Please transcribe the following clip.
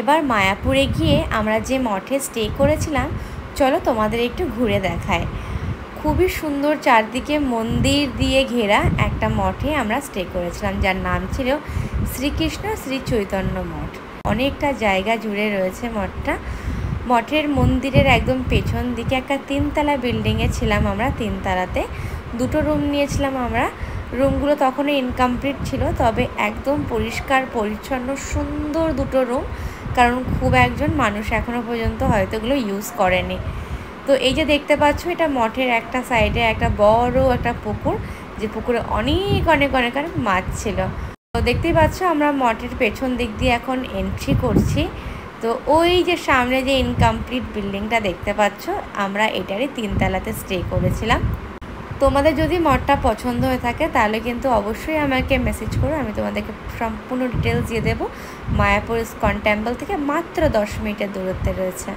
এবার মায়াপুরে গিয়ে আমরা যে মঠে স্টে করেছিলাম চলো তোমাদের একটু ঘুরে দেখায়। খুবই সুন্দর চারদিকে মন্দির দিয়ে ঘেরা একটা মঠে আমরা স্টে করেছিলাম, যার নাম ছিল শ্রীকৃষ্ণ শ্রী চৈতন্য মঠ। অনেকটা জায়গা জুড়ে রয়েছে মঠটা। মঠের মন্দিরের একদম পেছন দিকে একটা 3তলা বিল্ডিংয়ে ছিলাম আমরা। 3তলাতে 2টো রুম নিয়েছিলাম আমরা। রুমগুলো তখনও ইনকমপ্লিট ছিল, তবে একদম পরিষ্কার পরিচ্ছন্ন সুন্দর 2টো রুম, কারণ খুব একজন মানুষ এখনও পর্যন্ত হয়তো এগুলো ইউজ করেনি। তো এই যে দেখতে পাচ্ছ, এটা মঠের একটা সাইডে একটা বড় একটা পুকুর, যে পুকুরে অনেক অনেক অনেক অনেক মাছ ছিল। তো দেখতেই পাচ্ছ আমরা মঠের পেছন দিক দিয়ে এখন এন্ট্রি করছি। তো ওই যে সামনে যে ইনকমপ্লিট বিল্ডিংটা দেখতে পাচ্ছ, আমরা এটারই 3তলাতে স্টে করেছিলাম। তোমাদের যদি মঠটা পছন্দ হয়ে থাকে তাহলে কিন্তু অবশ্যই আমাকে মেসেজ করো, আমি তোমাদেরকে সম্পূর্ণ ডিটেলস দিয়ে দেবো। মায়াপুর ইস্কন টেম্পল থেকে মাত্র 10 মিনিটের দূরত্বে রয়েছে।